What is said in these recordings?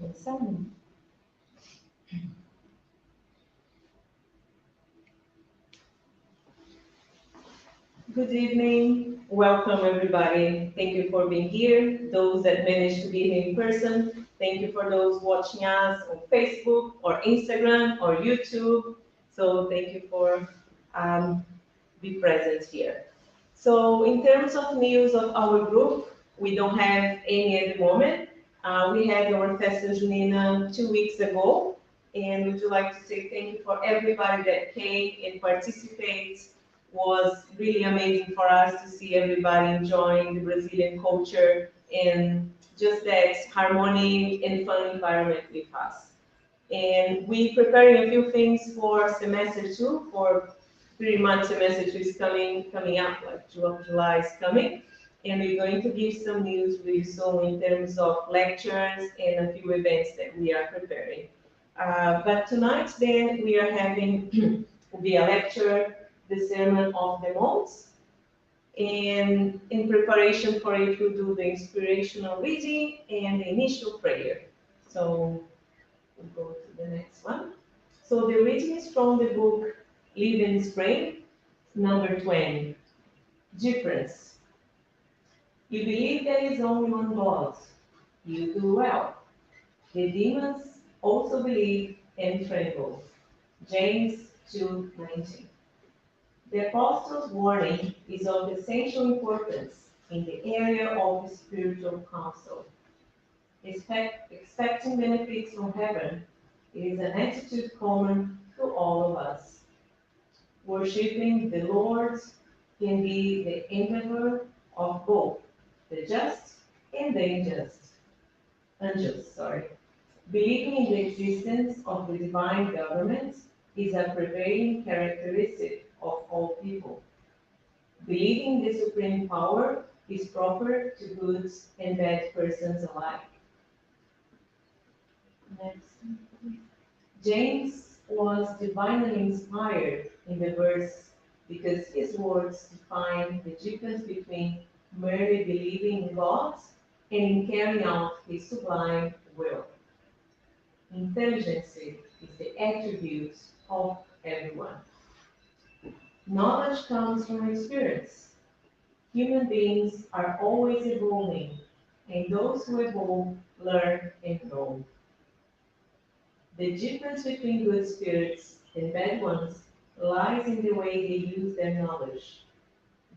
Awesome. Good evening. Welcome, everybody. Thank you for being here. Those that managed to be here in person, thank you for those watching us on Facebook or Instagram or YouTube. So thank you for be present here. So in terms of news of our group, we don't have any at the moment. We had our Festa Junina 2 weeks ago, and would you like to say thank you for everybody that came and participated. Was really amazing for us to see everybody enjoying the Brazilian culture and just that harmony and fun environment with us. And we preparing a few things for semester two, for pretty much semester two is coming up, like July is coming. And we're going to give some news really soon in terms of lectures and a few events that we are preparing. But tonight then we are having will be a lecture, the Sermon of the Monks. And in preparation for it, we'll do the inspirational reading and the initial prayer. So we'll go to the next one. So the reading is from the book Live in Spring, number 20. Difference. You believe there is only one God. You do well. The demons also believe and tremble. James 2:19. The apostle's warning is of essential importance in the area of spiritual counsel. Expecting benefits from heaven is an attitude common to all of us. Worshipping the Lord can be the endeavor of both the just and the unjust. Believing in the existence of the divine government is a prevailing characteristic of all people. Believing the supreme power is proper to good and bad persons alike. Next. James was divinely inspired in the verse because his words define the difference between merely believing in God and in carrying out his sublime will. Intelligence is the attribute of everyone. Knowledge comes from experience. Human beings are always evolving, and those who evolve learn and grow. The difference between good spirits and bad ones lies in the way they use their knowledge.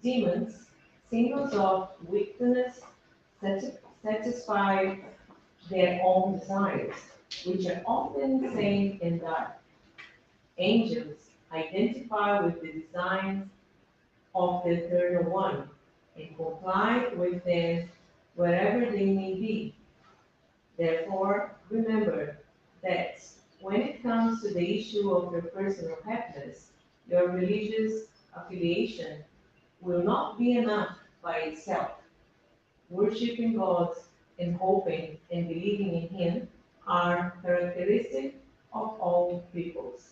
Demons, symbols of weakness, satisfy their own desires, which are often insane and dark. Angels identify with the designs of the Eternal One and comply with them wherever they may be. Therefore, remember that when it comes to the issue of your personal happiness, your religious affiliation will not be enough by itself. Worshipping God and hoping and believing in Him are characteristic of all peoples.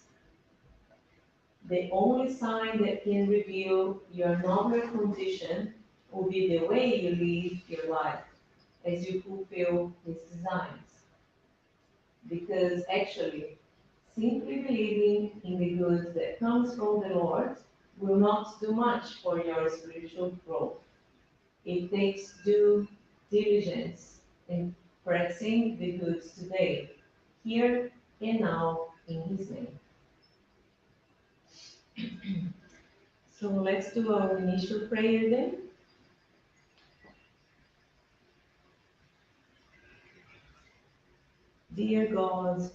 The only sign that can reveal your nobler condition will be the way you live your life as you fulfill His designs. Because actually, simply believing in the good that comes from the Lord will not do much for your spiritual growth. It takes due diligence in practicing the goods today, here and now, in His name. So let's do our initial prayer then. Dear God,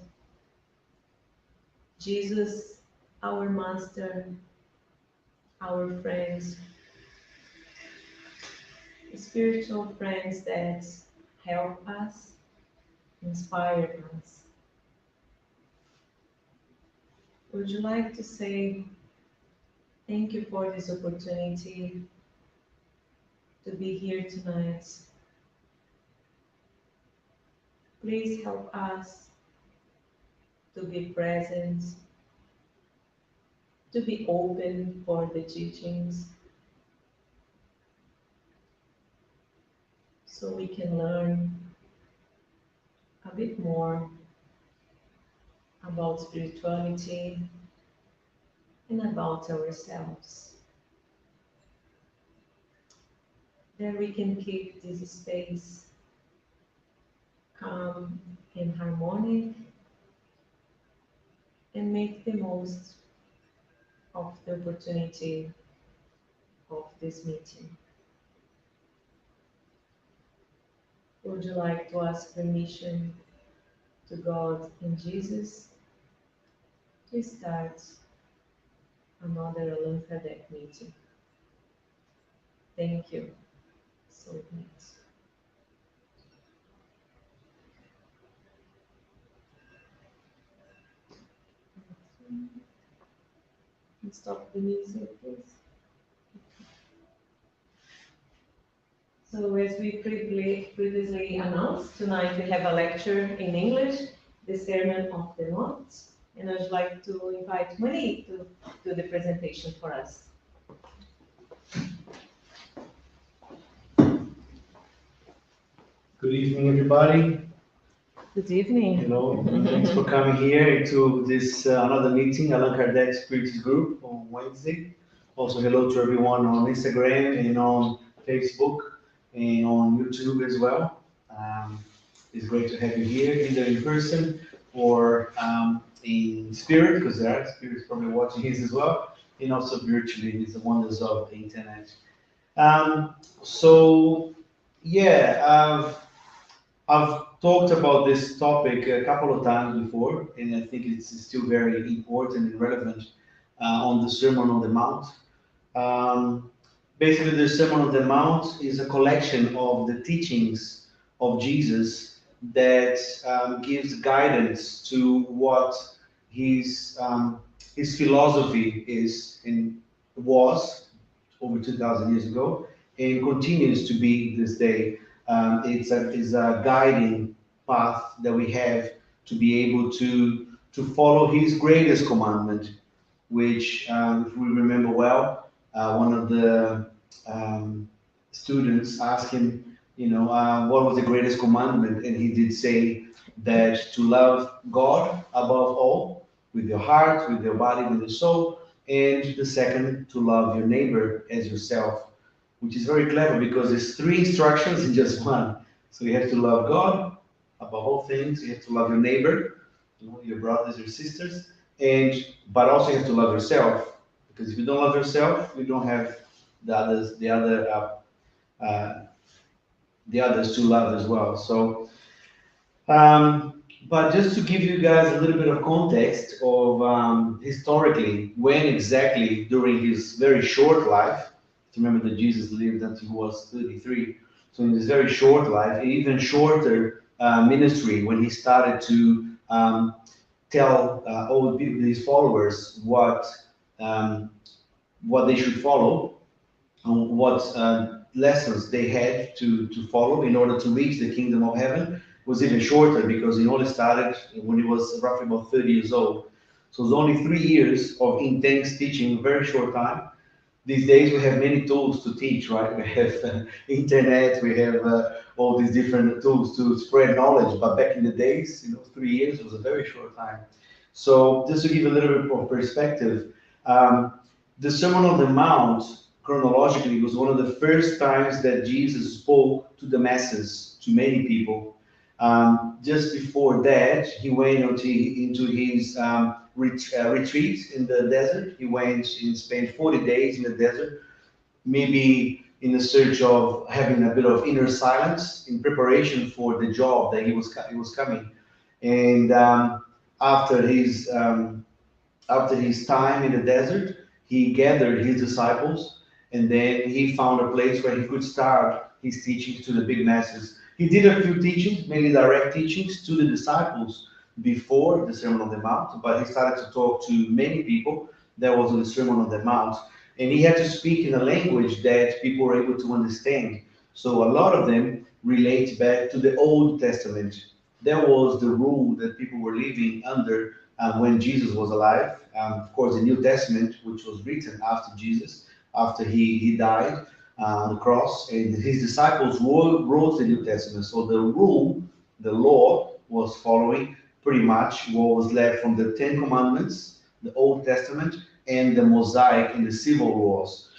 Jesus, our Master, our friends, spiritual friends that help us, inspire us. Would you like to say thank you for this opportunity to be here tonight? Please help us to be present, to be open for the teachings, so we can learn a bit more about spirituality and about ourselves. Then we can keep this space calm and harmonic and make the most of the opportunity of this meeting. Would you like to ask permission to God and Jesus to start another Allan Kardec meeting? Thank you so much. Stop the music, please. So as we previously announced, tonight we have a lecture in English, the Sermon of the Mount, and I'd like to invite Marie to do the presentation for us. Good evening, everybody. Good evening. Thanks for coming here to this another meeting, Allan Kardec Spiritism Group on Wednesday. Also, hello to everyone on Instagram and on Facebook and on YouTube as well. It's great to have you here, either in person or in spirit, because there are spirits probably watching this as well, and also virtually. It's the wonders of the internet. Um, so, yeah, I've talked about this topic a couple of times before, and I think it's still very important and relevant on the Sermon on the Mount. Um, Basically, the Sermon on the Mount is a collection of the teachings of Jesus that gives guidance to what his philosophy is and was over 2,000 years ago, and continues to be this day. It's a guiding path that we have to be able to follow His greatest commandment, which, if we remember well, one of the students asked him, what was the greatest commandment, and he did say that to love God above all, with your heart, with your body, with your soul, and the second, to love your neighbor as yourself, which is very clever because it's three instructions in just one. So you have to love God above all things. You have to love your neighbor, your brothers, your sisters, and but also you have to love yourself, because if you don't love yourself, you don't have the others, uh, the others to love as well. So but just to give you guys a little bit of context of historically, when exactly during his very short life, remember that Jesus lived until he was 33. So in his very short life, even shorter ministry, when he started to tell all the people, his followers, um, what they should follow, what lessons they had to follow in order to reach the kingdom of heaven, was even shorter, because he only started when he was roughly about 30 years old. So it was only 3 years of intense teaching, very short time. These days we have many tools to teach, right? We have internet, we have all these different tools to spread knowledge. But back in the days, 3 years was a very short time. So just to give a little bit of perspective, the Sermon on the Mount, chronologically, was one of the first times that Jesus spoke to the masses, to many people. Just before that, he went into his retreat in the desert. He went and spent 40 days in the desert, maybe in the search of having a bit of inner silence in preparation for the job that he was coming. And after his um, after his time in the desert, he gathered his disciples, and then he found a place where he could start his teachings to the big masses. He did a few teachings, mainly direct teachings to the disciples before the Sermon on the Mount, but he started to talk to many people. That was in the Sermon on the Mount. And he had to speak in a language that people were able to understand. So a lot of them relate back to the Old Testament. That was the rule that people were living under when Jesus was alive. Of course, the New Testament, which was written after Jesus, after he died on the cross, and his disciples wrote the New Testament. So the rule, the law, was following pretty much what was left from the Ten Commandments, the Old Testament, and the Mosaic and the civil laws.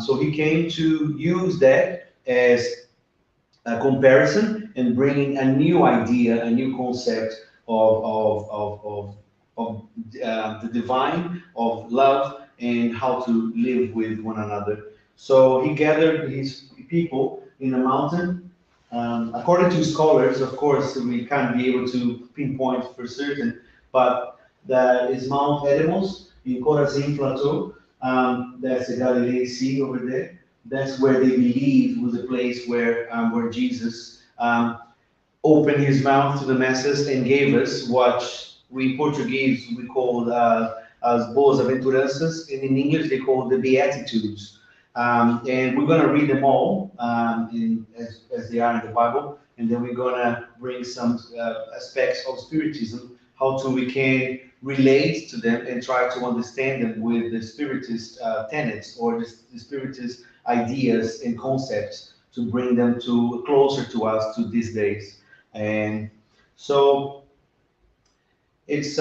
So he came to use that as a comparison and bringing a new idea, a new concept of the divine, of love, and how to live with one another. So he gathered his people in a mountain. According to scholars, of course, we can't be able to pinpoint for certain, but that is Mount Edemos in Chorazin Plateau. That's the Galilee Sea over there. That's where they believe was the place where Jesus opened his mouth to the masses and gave us what we in Portuguese we call as boas aventuranças, and in English they call the Beatitudes. And we're going to read them all as they are in the Bible, and then we're going to bring some aspects of Spiritism, how to we can relate to them and try to understand them with the Spiritist tenets or the Spiritist ideas and concepts to bring them to closer to us to these days. And so it's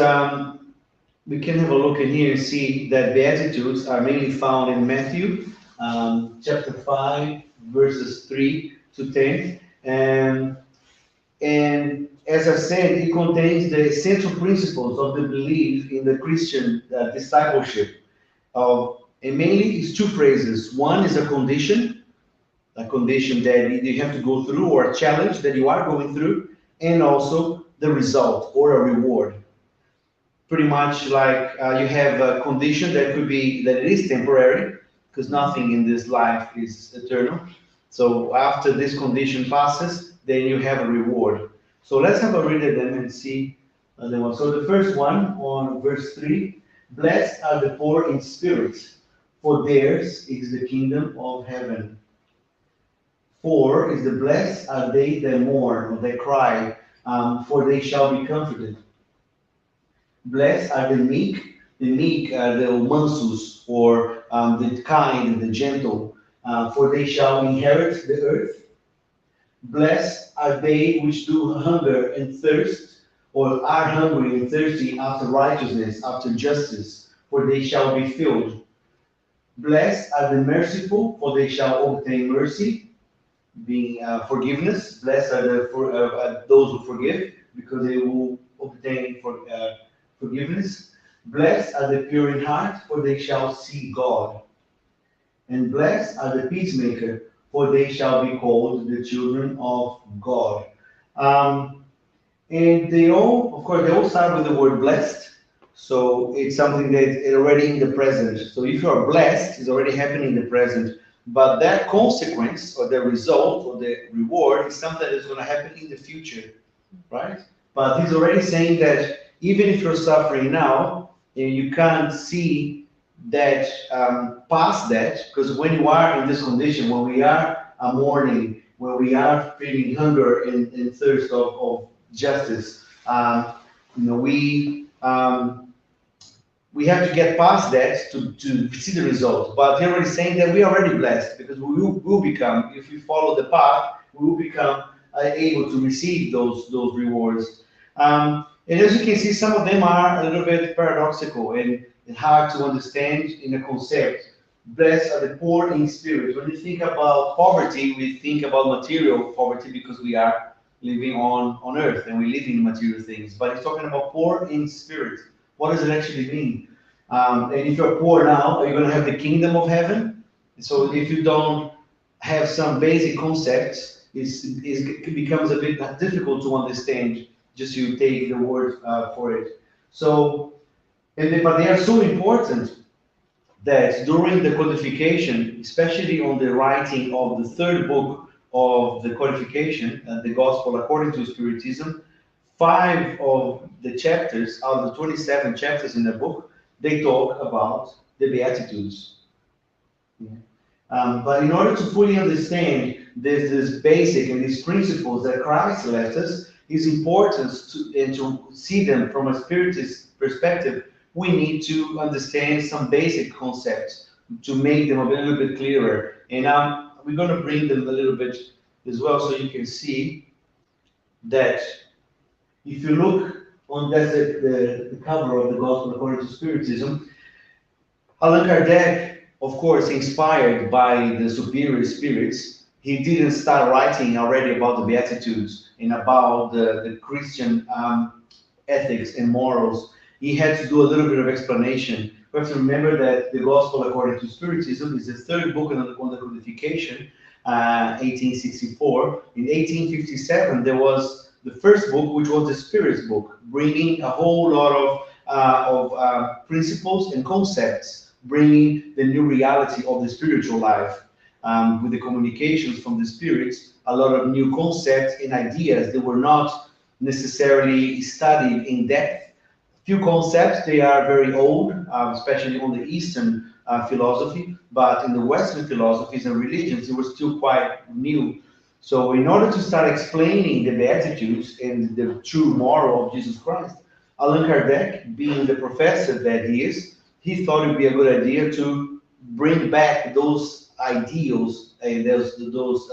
we can have a look in here and see that Beatitudes are mainly found in Matthew chapter 5, verses 3 to 10. And as I said, it contains the essential principles of the belief in the Christian discipleship. And mainly it's two phrases. One is a condition that you have to go through, or a challenge that you are going through, and also the result or a reward. Pretty much like you have a condition that could be that it is temporary, because nothing in this life is eternal. So after this condition passes, then you have a reward. So let's have a read of them and see the one. So the first one on verse 3, blessed are the poor in spirit, for theirs is the kingdom of heaven. Four is the blessed are they that mourn or that cry, for they shall be comforted. Blessed are the meek are the mansus, or the kind and the gentle, for they shall inherit the earth. Blessed are they which do hunger and thirst, or are hungry and thirsty after righteousness, after justice, for they shall be filled. Blessed are the merciful, for they shall obtain mercy, being forgiveness. Blessed are those who forgive, because they will obtain forgiveness. Blessed are the pure in heart, for they shall see God. And blessed are the peacemaker, for they shall be called the children of God. And they all, of course, they all start with the word blessed. So it's something that is already in the present. So if you are blessed, it's already happening in the present. But that consequence or the result or the reward is something that's going to happen in the future, right? But he's already saying that even if you're suffering now, you can't see that past that, because when you are in this condition, when we are mourning, when we are feeling hunger and thirst of justice, we have to get past that to see the results. But they're already saying that we are already blessed, because we will become, if we follow the path, we will become able to receive those rewards. And as you can see, some of them are a little bit paradoxical and hard to understand in a concept. Blessed are the poor in spirit. When you think about poverty, we think about material poverty because we are living on earth and we live in material things. But he's talking about poor in spirit. What does it actually mean? And if you're poor now, are you going to have the kingdom of heaven? So if you don't have some basic concepts, it becomes a bit difficult to understand. Just you take the word for it. So, but they are so important that during the codification, especially on the writing of the third book of the codification, the Gospel according to Spiritism, 5 of the chapters out of the 27 chapters in the book, they talk about the Beatitudes. Yeah. But in order to fully understand this basic and these principles that Christ left us, it's important to see them from a spiritist perspective. We need to understand some basic concepts to make them a little bit clearer. And we're going to bring them a little bit as well, so you can see that If you look on the cover of the Gospel according to Spiritism, Allan Kardec, of course, inspired by the superior spirits, he didn't start writing already about the Beatitudes and about the Christian ethics and morals. He had to do a little bit of explanation. We have to remember that the Gospel according to Spiritism is the third book on the codification, 1864. In 1857, there was the first book, which was the Spirit's book, bringing a whole lot of principles and concepts, bringing the new reality of the spiritual life. With the communications from the spirits, a lot of new concepts and ideas that were not necessarily studied in depth. Few concepts, they are very old, especially on the Eastern philosophy, but in the Western philosophies and religions, it was still quite new. So in order to start explaining the Beatitudes and the true moral of Jesus Christ, Allan Kardec, being the professor that he is, he thought it would be a good idea to bring back those ideals and those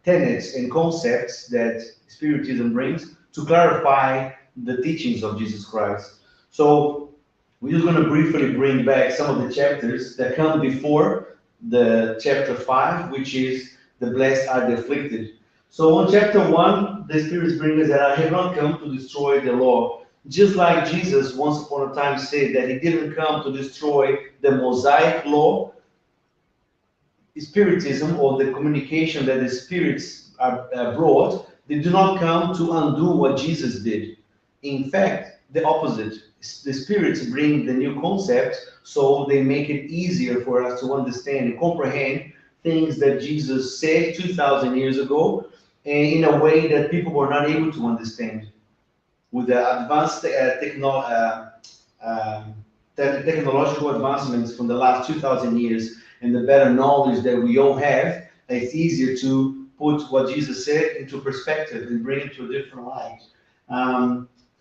tenets and concepts that Spiritism brings to clarify the teachings of Jesus Christ. So we're just going to briefly bring back some of the chapters that come before the chapter 5, which is the blessed are the afflicted. So on chapter 1, the Spirits bring us that I have not come to destroy the law. Just like Jesus once upon a time said that he didn't come to destroy the Mosaic law, Spiritism or the communication that the spirits are brought, they do not come to undo what Jesus did. In fact, the opposite. The spirits bring the new concept, so they make it easier for us to understand and comprehend things that Jesus said 2,000 years ago, and in a way that people were not able to understand. With the advanced technological advancements from the last 2,000 years and the better knowledge that we all have, it's easier to put what Jesus said into perspective and bring it to a different light.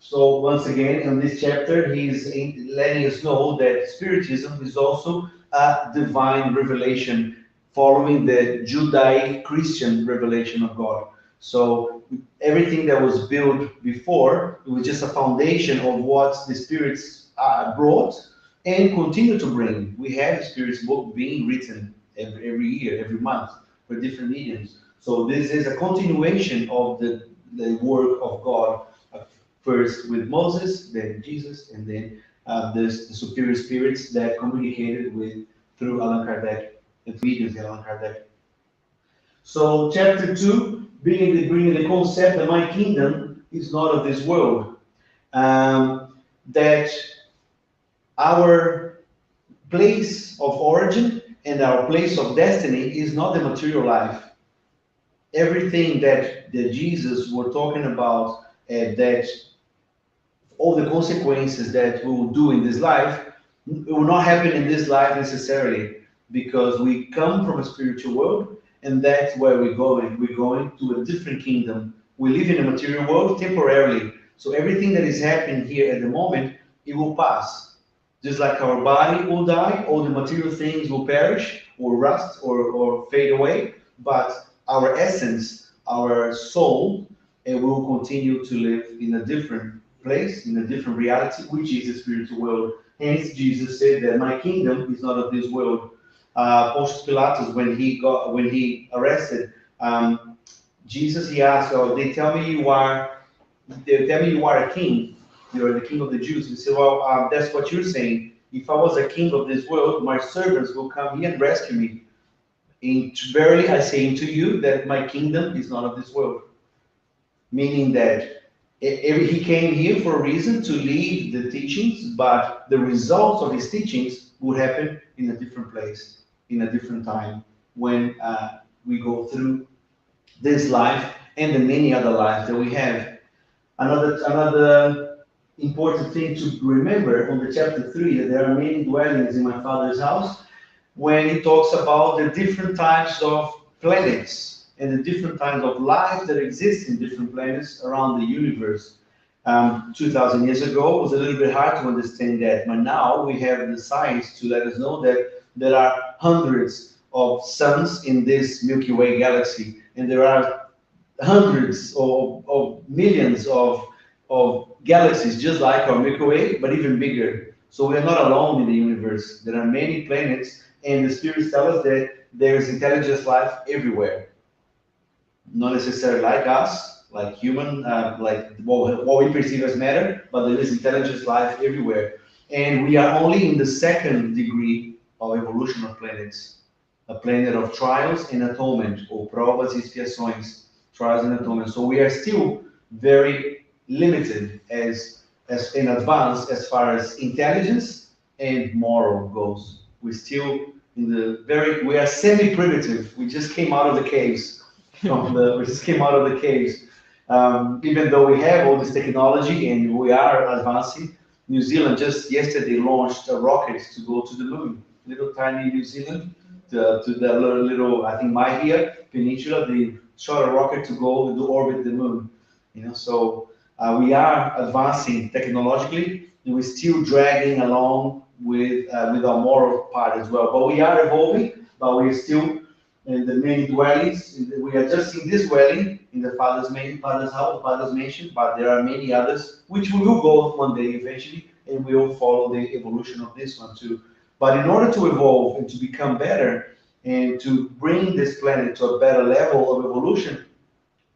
So once again, in this chapter, he's letting us know that Spiritism is also a divine revelation following the Judaic Christian revelation of God. So everything that was built before, it was just a foundation of what the spirits brought and continue to bring. We have spirits book being written every year, every month for different mediums. So this is a continuation of the work of God, first with Moses, then Jesus, and then the superior spirits that communicated with through Allan Kardec and mediums of Allan Kardec. So chapter 2, bringing the concept that my kingdom is not of this world. That our place of origin and our place of destiny is not the material life. Everything that Jesus were talking about, that all the consequences that we will do in this life, it will not happen in this life necessarily, because we come from a spiritual world, and that's where we're going. We're going to a different kingdom. We live in a material world temporarily. So everything that is happening here at the moment, it will pass. Just like our body will die, all the material things will perish or rust or fade away, but our essence, our soul, it will continue to live in a different place, in a different reality, which is the spiritual world. Hence, Jesus said that my kingdom is not of this world. Pontius Pilatus, when he arrested Jesus, he asked, "Oh, they tell me you are a king. You are the king of the Jews." He said, "Well, that's what you're saying. If I was a king of this world, my servants will come here and rescue me. And verily I say unto you that my kingdom is not of this world." Meaning that he came here for a reason to lead the teachings, but the results of his teachings would happen in a different place, in a different time, when we go through this life and the many other lives that we have. Another important thing to remember on the chapter 3, that there are many dwellings in my Father's house, when he talks about the different types of planets and the different kinds of life that exist in different planets around the universe. 2,000 years ago, it was a little bit hard to understand that, but now we have the science to let us know that there are hundreds of suns in this Milky Way galaxy, and there are hundreds of millions of of galaxies just like our Milky Way, but even bigger. So we are not alone in the universe. There are many planets, and the spirits tell us that there's intelligent life everywhere. Not necessarily like us, like human, like what we perceive as matter, but there is intelligent life everywhere. And we are only in the second degree of evolution of planets, a planet of trials and atonement, or provas e expiações, trials and atonement. So we are still very limited as in advance as far as intelligence and moral goes. We're still in the very, we are semi-primitive. We just came out of the caves we just came out of the caves. Even though we have all this technology and we are advancing, New Zealand just yesterday launched a rocket to go to the moon. Little tiny New Zealand, to the little, I think, Mahia Peninsula. They shot a rocket to go to orbit the moon. So we are advancing technologically, and we're still dragging along with our moral part as well. But we are evolving, but we're still in the many dwellings. We are just in this dwelling in the Father's house, Father's mansion, but there are many others which we will go one day eventually, and we will follow the evolution of this one too. But in order to evolve and to become better and to bring this planet to a better level of evolution,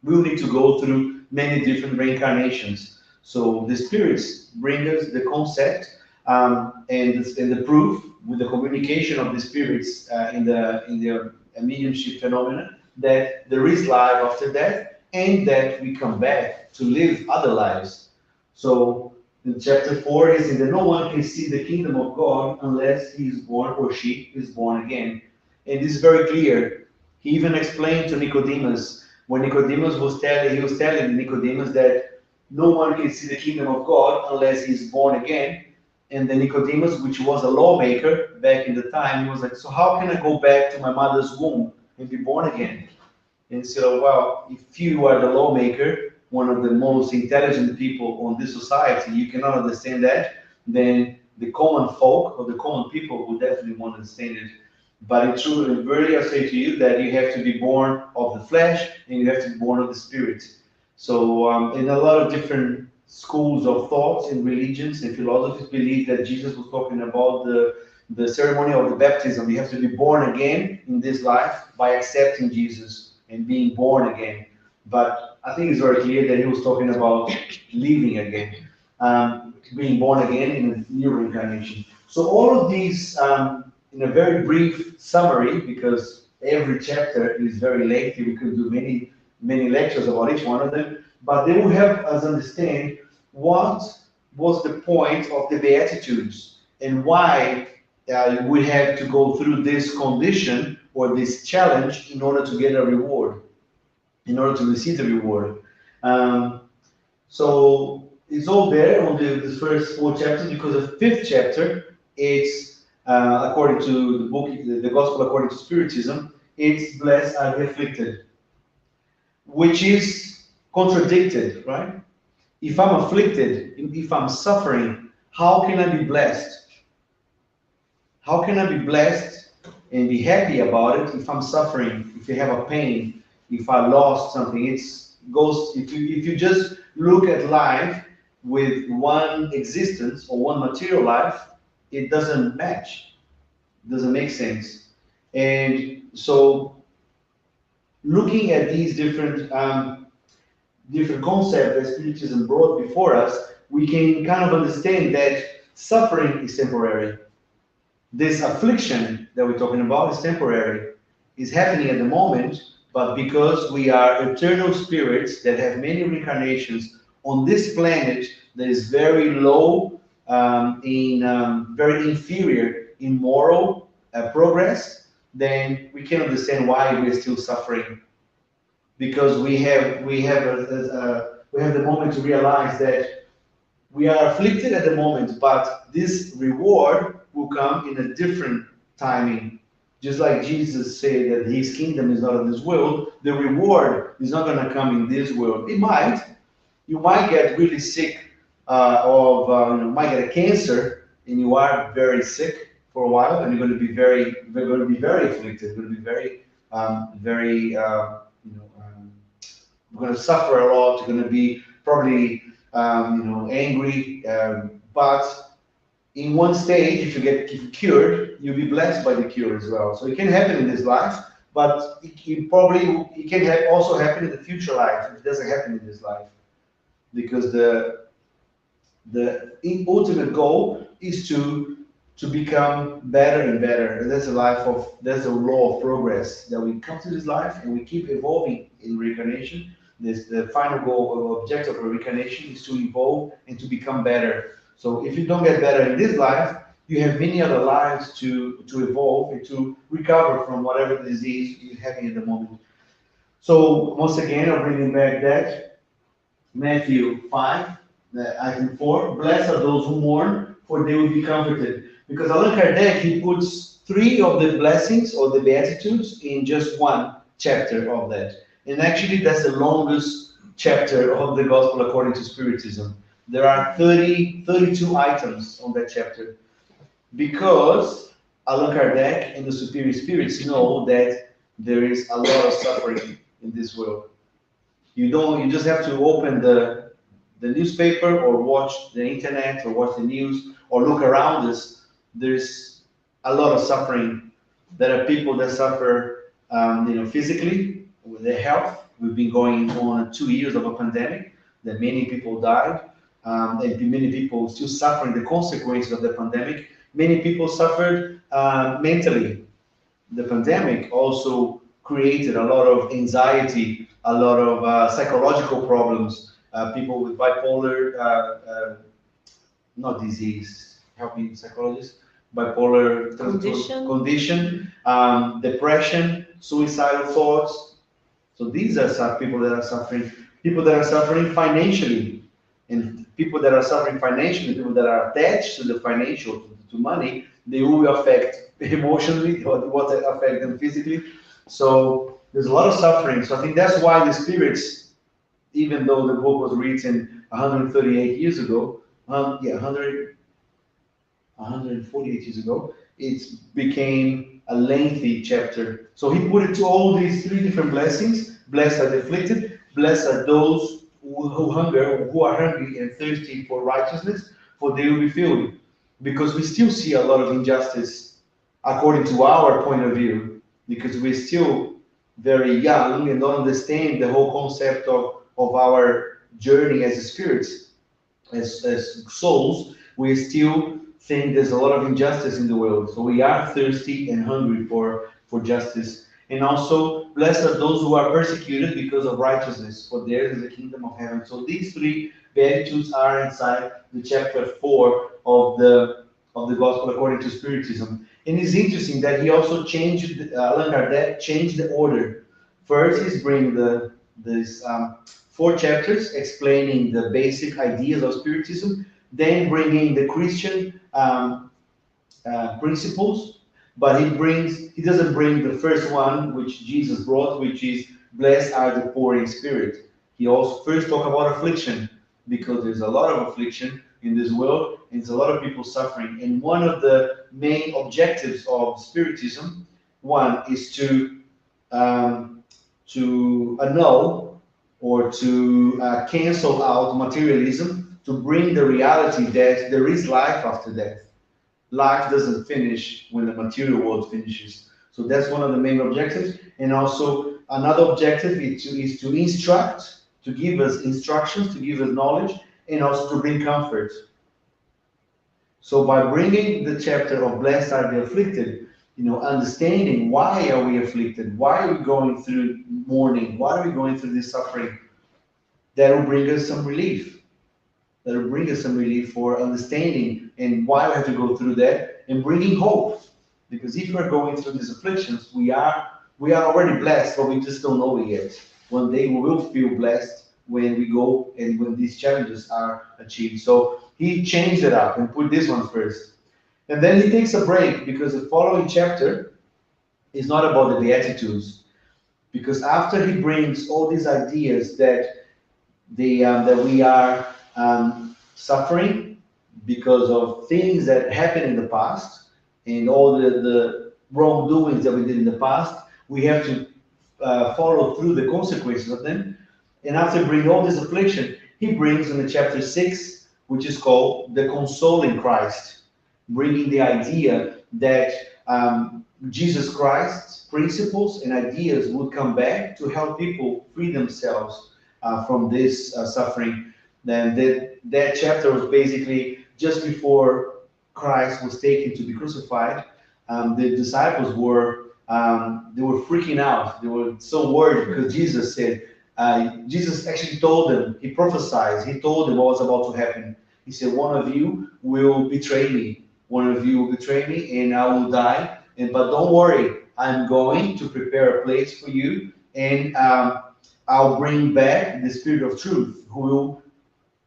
we will need to go through many different reincarnations. So the spirits bring us the concept and the proof with the communication of the spirits in the mediumship phenomena that there is life after death and that we come back to live other lives. So in chapter 4 is in that no one can see the kingdom of God unless he is born or she is born again. And this is very clear. He even explained to Nicodemus when Nicodemus he was telling Nicodemus that no one can see the kingdom of God unless he is born again. And then Nicodemus, which was a lawmaker back in the time, he was like, so how can I go back to my mother's womb and be born again? And he said, oh, well, if you are the lawmaker, one of the most intelligent people on this society, you cannot understand that, then the common folk or the common people will definitely won't understand it. But in truth and verily, I say to you that you have to be born of the flesh and you have to be born of the spirit. So, in a lot of different schools of thoughts and religions and philosophies believe that Jesus was talking about the ceremony of the baptism. You have to be born again in this life by accepting Jesus and being born again. But I think it's very clear that he was talking about living again, being born again in a new reincarnation. So all of these, in a very brief summary, because every chapter is very lengthy, we could do many lectures about each one of them, but they will help us understand what was the point of the Beatitudes and why we have to go through this condition or this challenge in order to get a reward, in order to receive the reward. Um, so it's all there on the first 4 chapters because the fifth chapter, it's according to the book, the Gospel according to Spiritism, it's blessed are the afflicted, which is contradicted, right? If I'm afflicted, if I'm suffering, how can I be blessed? How can I be blessed and be happy about it if I'm suffering, if you have a pain, if I lost something? It's goes if you just look at life with one existence or one material life, it doesn't match. It doesn't make sense. And so looking at these different concepts that Spiritism brought before us, we can kind of understand that suffering is temporary. This affliction that we're talking about is temporary. It's happening at the moment, but because we are eternal spirits that have many reincarnations on this planet that is very low, very inferior in moral progress, then we can understand why we're still suffering because we have the moment to realize that we are afflicted at the moment, but this reward will come in a different timing. Just like Jesus said that his kingdom is not of this world, the reward is not going to come in this world. It might. You might get really sick you might get a cancer, and you are very sick for a while, and you're going to be very afflicted. You're going to be very, you're going to suffer a lot. You're going to be probably angry. But in one stage, if you get cured, you'll be blessed by the cure as well. So it can happen in this life, but it can also happen in the future life if it doesn't happen in this life, because the ultimate goal is to become better and better. And that's a law of progress that we come to this life and we keep evolving in reincarnation. This the final goal or objective of reincarnation is to evolve and to become better. So if you don't get better in this life, you have many other lives to evolve and to recover from whatever disease you're having at the moment. So once again, I'll bring back that Matthew 5, item 4, blessed are those who mourn, for they will be comforted. Because Allan Kardec, he puts three of the blessings or the Beatitudes in just one chapter of that. And actually, that's the longest chapter of the Gospel according to Spiritism. There are 32 items on that chapter. Because Allan Kardec and the superior spirits know that there is a lot of suffering in this world. You just have to open the newspaper or watch the internet or watch the news or look around us. There's a lot of suffering. There are people that suffer, physically with their health. We've been going on 2 years of a pandemic that many people died, and many people still suffering the consequences of the pandemic. Many people suffered mentally. The pandemic also created a lot of anxiety, a lot of psychological problems. People with bipolar, not disease, help me, psychologist, bipolar condition, depression, suicidal thoughts. So these are some people that are suffering. People that are suffering financially, and people that are suffering financially, people that are attached to the financial, to money, they will affect emotionally, what affect them physically. So there's a lot of suffering. So I think that's why the spirits, even though the book was written 138 years ago, 148 years ago, it became a lengthy chapter. So he put it to all these three different blessings. Blessed are the afflicted, blessed are those who are hungry and thirsty for righteousness, for they will be filled. Because we still see a lot of injustice according to our point of view, because we're still very young and don't understand the whole concept of our journey as spirits, as souls. We still think there's a lot of injustice in the world. So we are thirsty and hungry for justice. And also, blessed are those who are persecuted because of righteousness, for theirs is the kingdom of heaven. So these three beatitudes are inside the chapter 4 of the Gospel according to Spiritism. And it's interesting that he also changed, Allan Kardec changed the order. First, he's bringing these 4 chapters explaining the basic ideas of Spiritism, then bringing the Christian principles, but he doesn't bring the first one which Jesus brought, which is blessed are the poor in spirit. He also first talk about affliction, because there's a lot of affliction in this world and there's a lot of people suffering. And one of the main objectives of Spiritism, one is to annul or to cancel out materialism, to bring the reality that there is life after death. Life doesn't finish when the material world finishes. So that's one of the main objectives. And also another objective is to instruct, to give us instructions, to give us knowledge, and also to bring comfort. So by bringing the chapter of blessed are the afflicted, understanding why are we afflicted, why are we going through mourning, why are we going through this suffering, that will bring us some relief. That will bring us some relief for understanding and why we have to go through that, and bringing hope. Because if we're going through these afflictions, we are already blessed, but we just don't know it yet. One day we will feel blessed when we go and when these challenges are achieved. So he changed it up and put this one first. And then he takes a break, because the following chapter is not about the Beatitudes. Because after he brings all these ideas that that we are suffering because of things that happened in the past and all the wrongdoings that we did in the past, we have to follow through the consequences of them. And after bringing all this affliction, he brings in the chapter 6, which is called the consoling Christ, bringing the idea that Jesus Christ's principles and ideas would come back to help people free themselves from this suffering. Then that chapter was basically just before Christ was taken to be crucified. The disciples were they were freaking out. They were so worried because Jesus said, Jesus actually told them, he prophesied, he told them what was about to happen. He said, one of you will betray me. One of you will betray me and I will die. But don't worry, I'm going to prepare a place for you and I'll bring back the Spirit of truth who will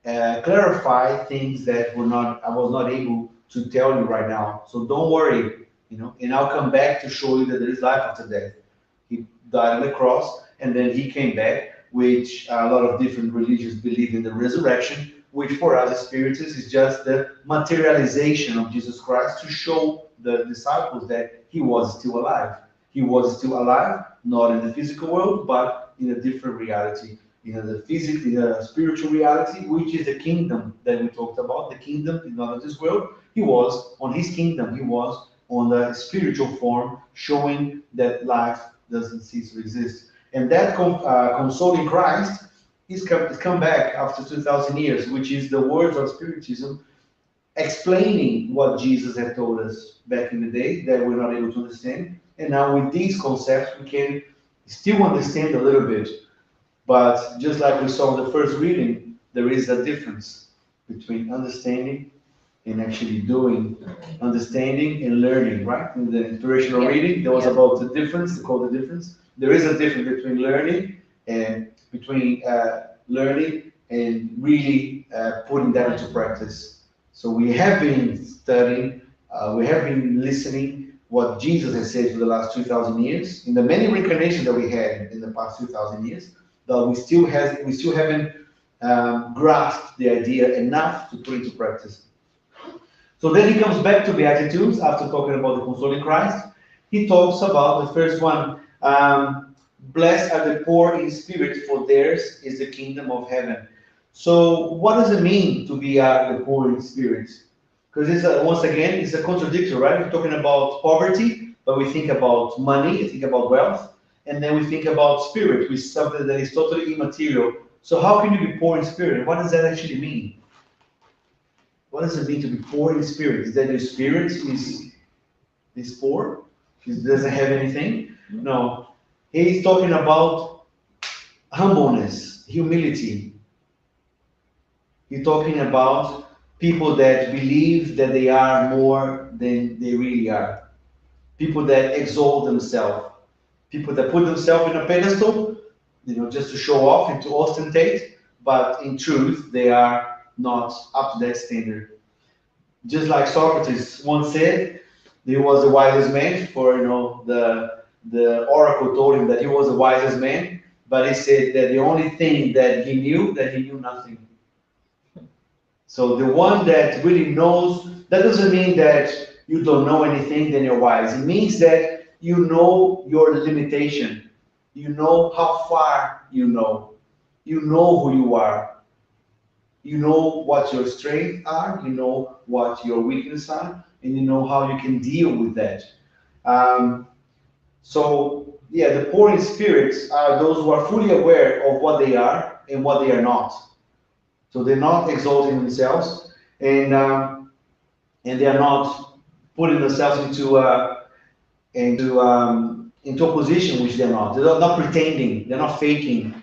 clarify things that I was not able to tell you right now. So don't worry, and I'll come back to show you that there is life after death. He died on the cross, and then he came back, which a lot of different religions believe in the resurrection, which for us as Spiritists is just the materialization of Jesus Christ to show the disciples that he was still alive. He was still alive, not in the physical world, but in a different reality. The physical, the spiritual reality, which is the kingdom that we talked about. The kingdom is not of this world. He was on his kingdom. He was on the spiritual form, showing that life doesn't cease to exist. And that consoling Christ is come back after 2,000 years, which is the words of Spiritism explaining what Jesus had told us back in the day that we're not able to understand. And now with these concepts, we can still understand a little bit. But just like we saw in the first reading, there is a difference between understanding and actually doing. Understanding and learning, right? In the inspirational reading, there was about the difference, called the difference. There is a difference between learning and really putting that into practice. So we have been studying, we have been listening what Jesus has said for the last 2,000 years, in the many reincarnations that we had in the past 2,000 years, but we still haven't grasped the idea enough to put into practice. So then he comes back to Beatitudes after talking about the consoling Christ. He talks about the first one, blessed are the poor in spirit, for theirs is the kingdom of heaven. So what does it mean to be the poor in spirit? Because once again, it's a contradiction, right? We're talking about poverty, but we think about money, we think about wealth, and then we think about spirit, which is something that is totally immaterial. So how can you be poor in spirit? What does that actually mean? What does it mean to be poor in spirit? Is that your spirit is poor? It doesn't have anything? No. He's talking about humbleness, humility. He's talking about people that believe that they are more than they really are. People that exalt themselves. People that put themselves in a pedestal, just to show off and to ostentate, but in truth, they are not up to that standard. Just like Socrates once said, he was the wisest man, for the oracle told him that he was the wisest man, but he said that the only thing that he knew nothing. So the one that really knows, that doesn't mean that you don't know anything, then you're wise. It means that you know your limitation. You know how far you know. You know who you are. You know what your strengths are. You know what your weaknesses are. And you know how you can deal with that. The poor in spirits are those who are fully aware of what they are and what they are not. So they're not exalting themselves, and they are not putting themselves into a position which they're not. They're not pretending. They're not faking.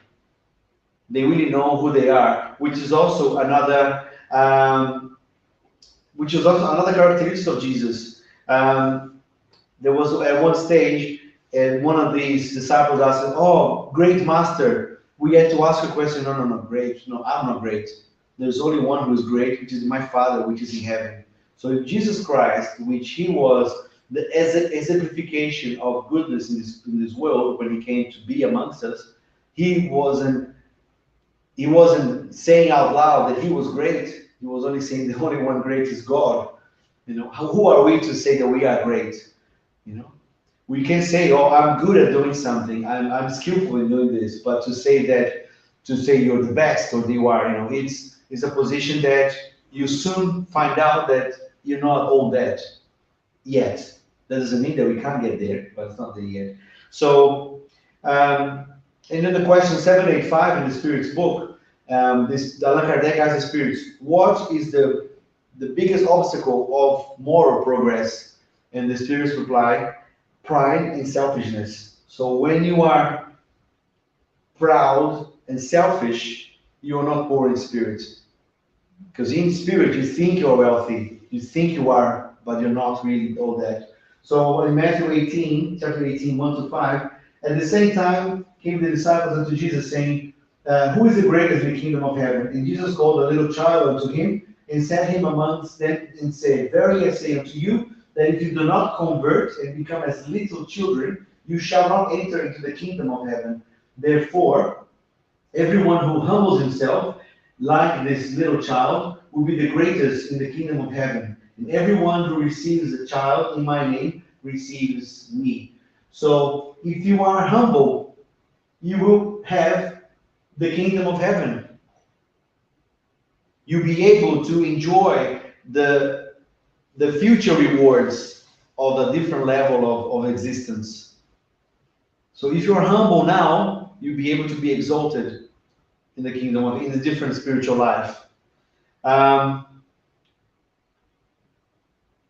They really know who they are, which is also another characteristic of Jesus. There was at one stage, and one of these disciples asked, "Oh, great master, we had to ask a question." No, great. No, I'm not great. There's only one who is great, which is my Father, which is in heaven. So Jesus Christ, which he was the exemplification of goodness in this world when he came to be amongst us, he wasn't saying out loud that he was great. He was only saying the only one great is God. Who are we to say that we are great? We can say, "Oh, I'm good at doing something. I'm skillful in doing this," but to say that to say you're the best or you are, you know, it's a position that you soon find out that you're not all that yet. That doesn't mean that we can't get there, but it's not there yet. So, and then the question 785 in the Spirit's book, this Allan Kardec asks the Spirits, what is the biggest obstacle of moral progress? And the Spirits reply, pride and selfishness. So when you are proud and selfish, you are not poor in spirit. Because in spirit, you think you're wealthy, you think you are, but you're not really all that. So in Matthew 18, chapter 18, 1 to 5, at the same time came the disciples unto Jesus, saying, who is the greatest in the kingdom of heaven? And Jesus called a little child unto him, and set him amongst them, and said, verily I say unto you, that if you do not convert and become as little children, you shall not enter into the kingdom of heaven. Therefore, everyone who humbles himself, like this little child, will be the greatest in the kingdom of heaven. And everyone who receives a child in my name receives me. So if you are humble, you will have the kingdom of heaven. You'll be able to enjoy the future rewards of a different level of existence. So if you're humble now, you'll be able to be exalted in the kingdom of, in a different spiritual life. Um,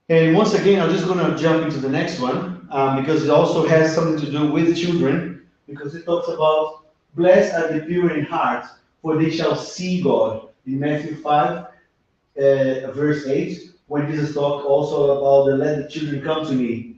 and once again, I'm just going to jump into the next one because it also has something to do with children, because it talks about blessed are the pure in heart, for they shall see God. In Matthew 5, verse 8, when Jesus talked also about the let the children come to me.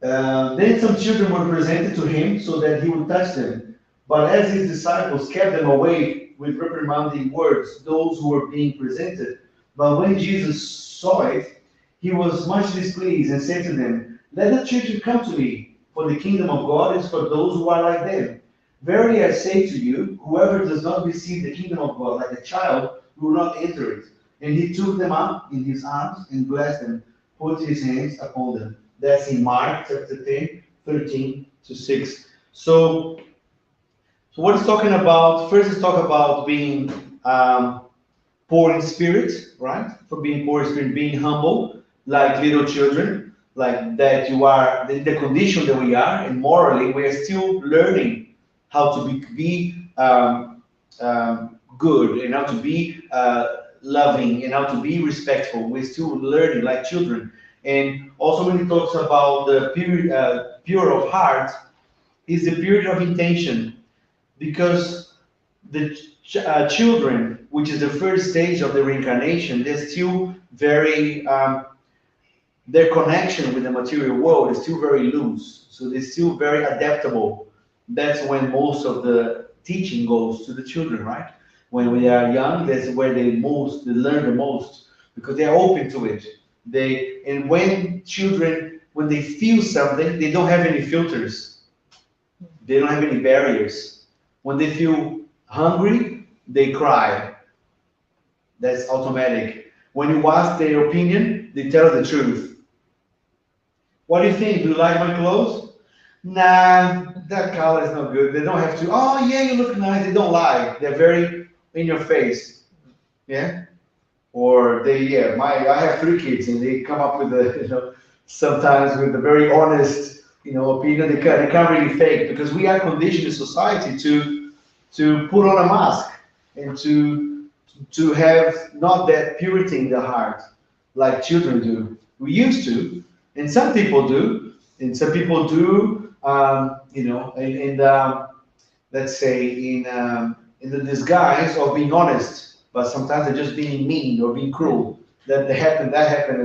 Then some children were presented to him so that he would touch them. But as his disciples kept them away with reprimanding words, those who were being presented. But when Jesus saw it, he was much displeased and said to them, let the children come to me, for the kingdom of God is for those who are like them. Verily I say to you, whoever does not receive the kingdom of God like a child will not enter it. And he took them up in his arms and blessed them, put his hands upon them. That's in Mark chapter 10, 13 to 6. So what it's talking about, first it's talk about being poor in spirit, right? For being poor in spirit, being humble, like little children, like that you are, the condition that we are, and morally, we are still learning how to be good, and how to be loving, and how to be respectful. We're still learning like children. And also when he talks about the pure of heart, is the purity of intention, because the children, which is the first stage of the reincarnation, they're still very, their connection with the material world is still very loose. So they're still very adaptable. That's when most of the teaching goes to the children, right? When we are young, that's where they learn the most, because they are open to it. And when children, when they feel something, they don't have any filters. They don't have any barriers. When they feel hungry, they cry. That's automatic. When you ask their opinion, they tell the truth. What do you think? Do you like my clothes? Nah, that color is not good. They don't have to, oh yeah, you look nice. They don't lie. They're very in your face. Yeah? Or I have 3 kids and they come up with sometimes with a very honest, opinion. They can't really fake, because we are conditioned in society to put on a mask and to have not that purity in the heart like children do. We used to, and some people do, and some people do, let's say in the disguise of being honest, but sometimes they're just being mean or being cruel. That happened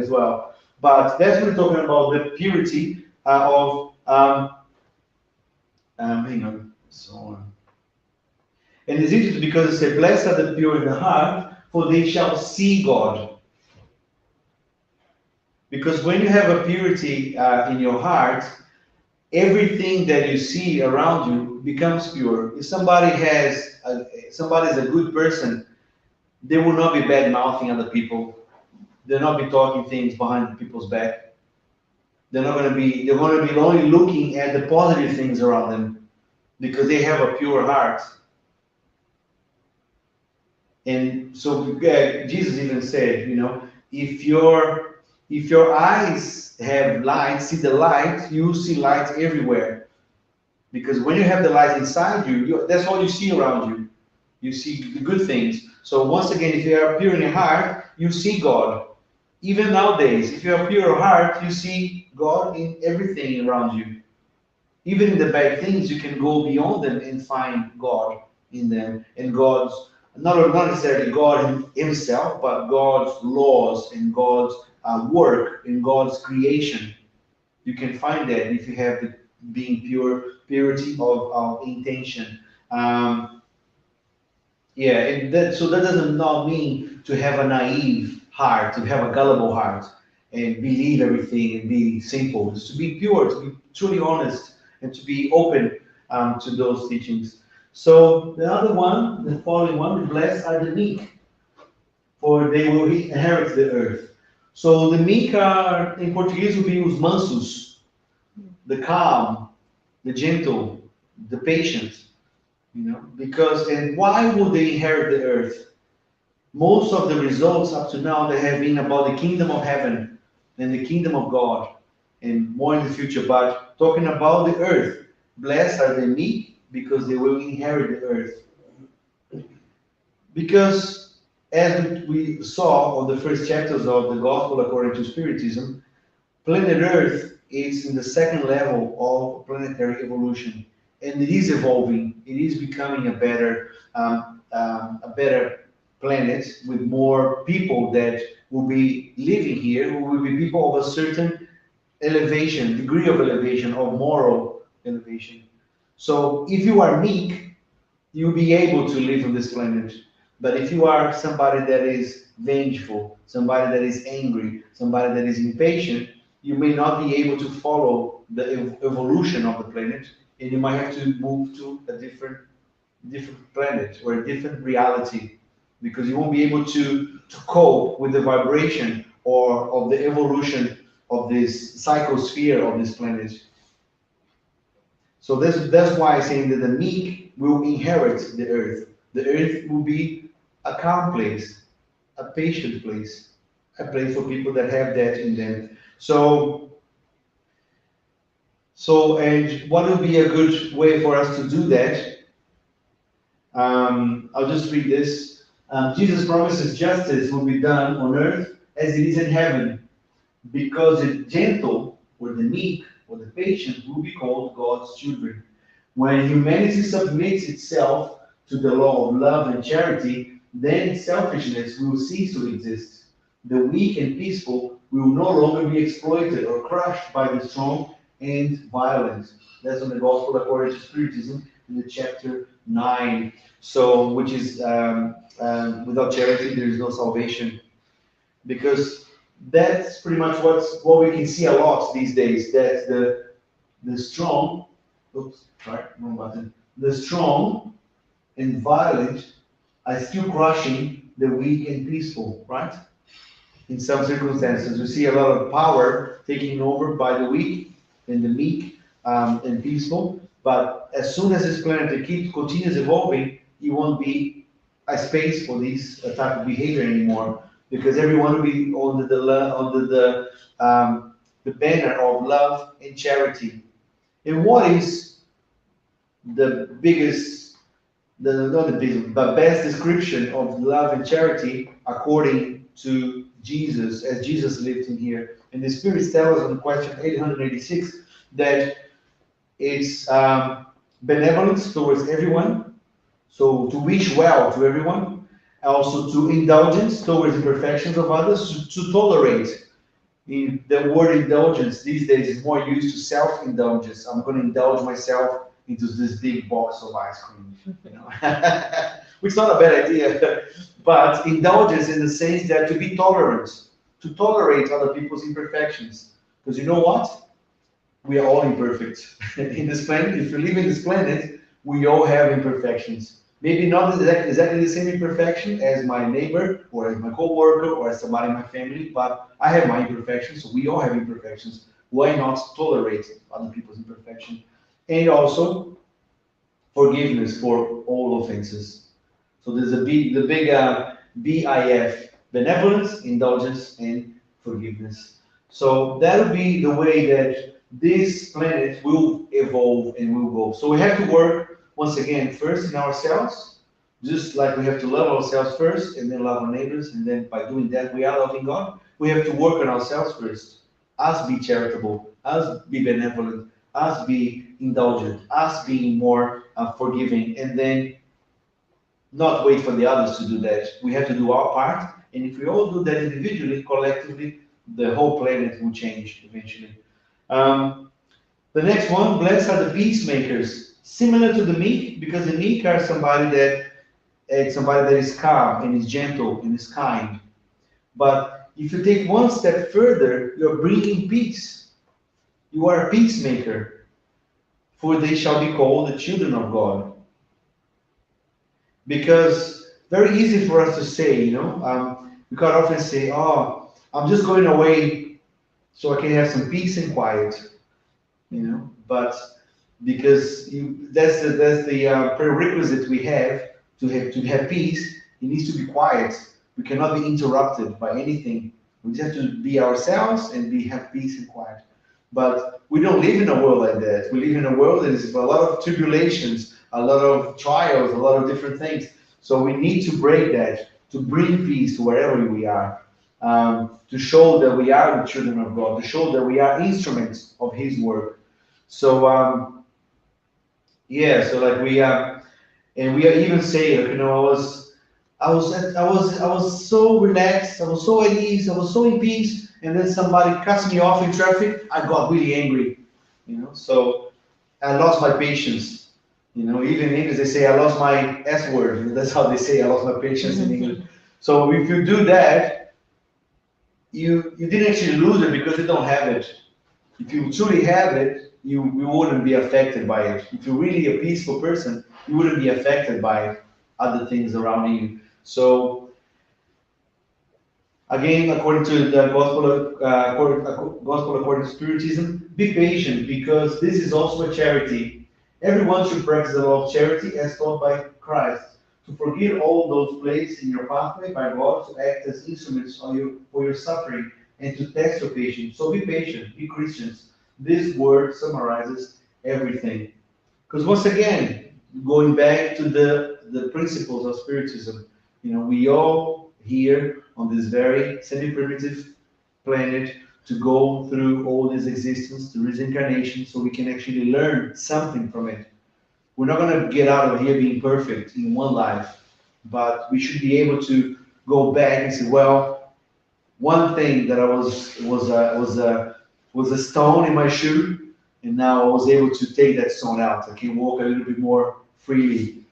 as well. But that's what we're talking about, the purity of hang on, so on. And it's interesting because it says, blessed are the pure in the heart, for they shall see God. Because when you have a purity in your heart, everything that you see around you becomes pure. If somebody is a good person, they will not be bad mouthing other people. They'll not be talking things behind people's back. They're going to be only looking at the positive things around them. because they have a pure heart. And so Jesus even said, if your eyes have light, see the light, you see light everywhere. Because when you have the light inside you, that's all you see around you. You see the good things. So once again, if you are pure in your heart, you see God. Even nowadays, if you have pure heart, you see God in everything around you. Even in the bad things, you can go beyond them and find God in them. And God's, not necessarily God Himself, but God's laws and God's work and God's creation. You can find that if you have the being purity of intention. Um, yeah, and so that doesn't not mean to have a naive heart, to have a gullible heart, and believe everything and be simple. It's to be pure, to be truly honest, and to be open to those teachings. So the other one, the following one, the blessed are the meek, for they will inherit the earth. So the meek are, in Portuguese, would be os mansos, the calm, the gentle, the patient. Because, and why would they inherit the earth? Most of the results up to now, they have been about the kingdom of heaven and the kingdom of God, and more in the future. But talking about the earth, blessed are the meek because they will inherit the earth. Because as we saw on the first chapters of the Gospel according to Spiritism, planet Earth is in the second level of planetary evolution, and it is evolving. It is becoming a better planet with more people that will be living here, who will be people of a certain elevation, degree of elevation, of moral elevation. So if you are meek, you'll be able to live on this planet. But if you are somebody that is vengeful, somebody that is angry, somebody that is impatient, you may not be able to follow the evolution of the planet, and you might have to move to a different planet or a different reality, because you won't be able to cope with the vibration or of the evolution of this psychosphere of this planet. So that's why I'm saying that the meek will inherit the earth. The earth will be a calm place, a patient place, a place for people that have that in them. And what would be a good way for us to do that? I'll just read this. Jesus promises justice will be done on earth as it is in heaven, because the gentle or the meek or the patient will be called God's children. When humanity submits itself to the law of love and charity, then selfishness will cease to exist. The weak and peaceful will no longer be exploited or crushed by the strong and violent. That's on the Gospel according to Spiritism in the chapter 9. So, which is without charity there is no salvation, because that's pretty much what we can see a lot these days. That the strong, oops, sorry, wrong button. The strong and violent are still crushing the weak and peaceful, right? In some circumstances, we see a lot of power taking over by the weak and the meek and peaceful. But as soon as this planet continues evolving, it won't be a space for this type of behavior anymore, because everyone will be under the banner of love and charity. And what is the biggest, not the biggest, but best description of love and charity according to Jesus, as Jesus lived in here? And the Spirit tells us on question 886 that it's benevolence towards everyone, so to wish well to everyone, also to indulgence towards the imperfections of others, to tolerate. The word indulgence these days is more used to self-indulgence. I'm going to indulge myself into this big box of ice cream, which is not a bad idea. But indulgence in the sense that to be tolerant, to tolerate other people's imperfections. Because you know what? We are all imperfect in this planet. If you live in this planet, we all have imperfections. Maybe not exactly the same imperfection as my neighbor or as my co-worker or as somebody in my family, but I have my imperfections, so we all have imperfections. Why not tolerate other people's imperfection? And also forgiveness for all offenses. So there's the big BIF, benevolence, indulgence, and forgiveness. So that'll be the way that this planet will evolve and will go. So we have to work once again first in ourselves, just like we have to love ourselves first and then love our neighbors, and then by doing that we are loving God. We have to work on ourselves first. Us be charitable, us be benevolent, us be indulgent, us being more forgiving, and then not wait for the others to do that. We have to do our part, and if we all do that individually, collectively, the whole planet will change eventually. Um, the next one, blessed are the peacemakers, similar to the meek, because the meek are somebody that is calm and is gentle and is kind. But if you take one step further, you're bringing peace. You are a peacemaker, for they shall be called the children of God. Because very easy for us to say, we quite often say, "Oh, I'm just going away so I can have some peace and quiet," But because that's the prerequisite we have to have peace. It needs to be quiet. We cannot be interrupted by anything. We just have to be ourselves and have peace and quiet. But we don't live in a world like that. We live in a world that is a lot of tribulations, a lot of trials, a lot of different things. So we need to break that, to bring peace to wherever we are, to show that we are the children of God, to show that we are instruments of His work. So yeah, so like and we are even saying, I was so relaxed, I was so at ease, I was so in peace, and then somebody cuts me off in traffic, I got really angry, So I lost my patience. Even in English they say I lost my S word. That's how they say I lost my patience in English. So if you do that, you didn't actually lose it because you don't have it. If you truly have it, you wouldn't be affected by it. If you're really a peaceful person, you wouldn't be affected by other things around you. So again, according to the gospel according to Spiritism, be patient because this is also a charity. Everyone should practice the law of charity as taught by Christ, to forgive all those placed in your pathway by God to act as instruments for your suffering and to test your patience. So be patient, be Christians. This word summarizes everything. Because once again, going back to the principles of Spiritism, we all here on this very semi-primitive planet to go through all this existence, the reincarnation, so we can actually learn something from it. We're not going to get out of here being perfect in one life, but we should be able to go back and say, well, one thing that I was a stone in my shoe, and now I was able to take that stone out. I can walk a little bit more freely.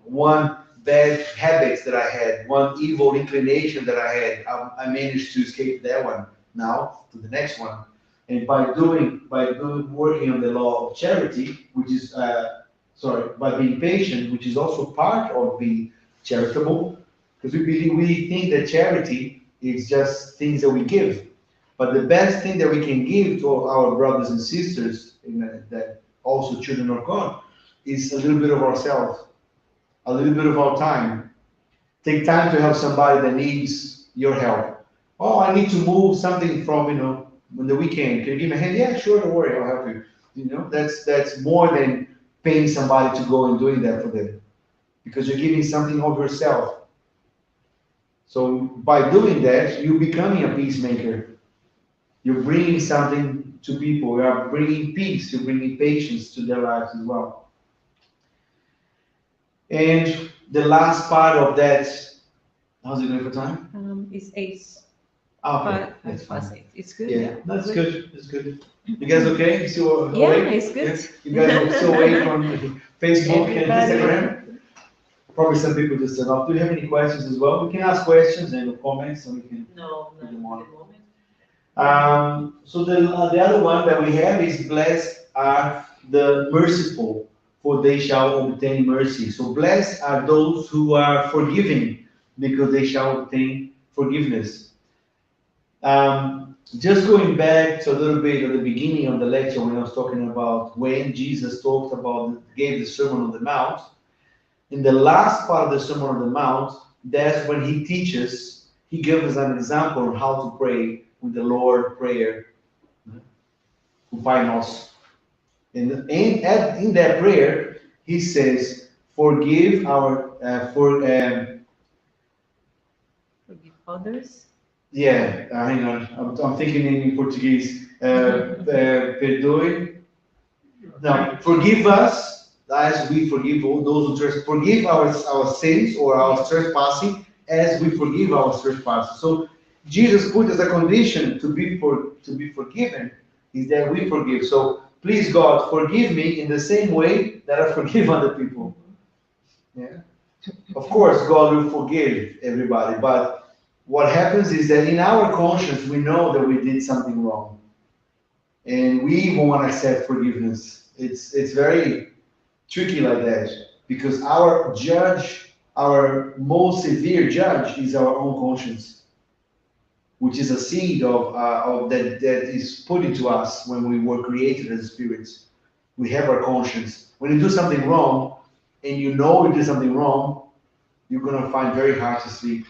One bad habit that I had, one evil inclination that I had, I managed to escape that one. Now to the next one, and by working on the law of charity, which is by being patient, which is also part of being charitable, because we think that charity is just things that we give. But the best thing that we can give to our brothers and sisters, that also children of God, is a little bit of ourselves, a little bit of our time. Take time to help somebody that needs your help. Oh, I need to move something from, on the weekend. Can you give me a hand? Yeah, sure, don't worry, I'll help you. That's more than paying somebody to go and doing that for them, because you're giving something of yourself. So by doing that, you're becoming a peacemaker. You're bringing something to people. You are bringing peace. You're bringing patience to their lives as well. And the last part of that, how's it going for time? It's eight. Okay, that's Past fine. eight. It's good. Yeah, that's good. That's good. You guys okay? You still Yeah, awake? it's good. Yeah? You guys are still awake from Facebook and Everybody. Instagram? Probably some people just turn off. Do you have any questions as well? We can ask questions and comments, and we can put them on. At the moment. So the other one that we have is blessed are the merciful, for they shall obtain mercy. So blessed are those who are forgiving, because they shall obtain forgiveness. Just going back to a little bit at the beginning of the lecture when I was talking about when Jesus talked about, gave the Sermon on the Mount, in the last part of the Sermon on the Mount, that's when he teaches, he gives us an example on how to pray with the Lord Prayer, o Pai Nosso. In that prayer, he says, forgive our, Forgive others. yeah, hang on, I'm thinking in Portuguese, perdoe, no, forgive us as we forgive all those who trespass. Forgive our sins or our trespassing as we forgive our trespasses. So Jesus put as a condition to be forgiven is that we forgive. So please God, forgive me in the same way that I forgive other people. Yeah. Of course, God will forgive everybody, but what happens is that in our conscience we know that we did something wrong, and we won't accept forgiveness. It's very tricky like that because our judge, our most severe judge, is our own conscience, which is a seed of that is put into us when we were created as spirits. We have our conscience. When you do something wrong, and you know you did something wrong, you're gonna find very hard to sleep.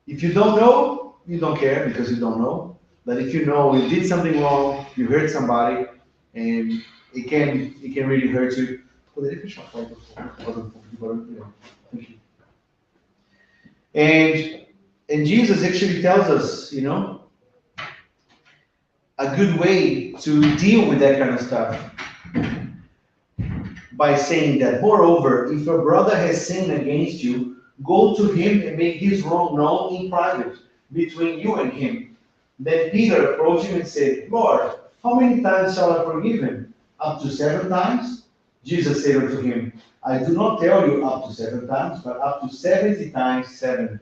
If you don't know, you don't care because you don't know. But if you know you did something wrong, you hurt somebody, and it can really hurt you. Poderia fechar a porta, fazer um pouco de barulho. Thank you. And and Jesus actually tells us, a good way to deal with that kind of stuff by saying that, moreover, if a brother has sinned against you, go to him and make his wrong known in private between you and him. Then Peter approached him and said, Lord, how many times shall I forgive him? Up to 7 times? Jesus said unto him, I do not tell you up to 7 times, but up to 70 times 7.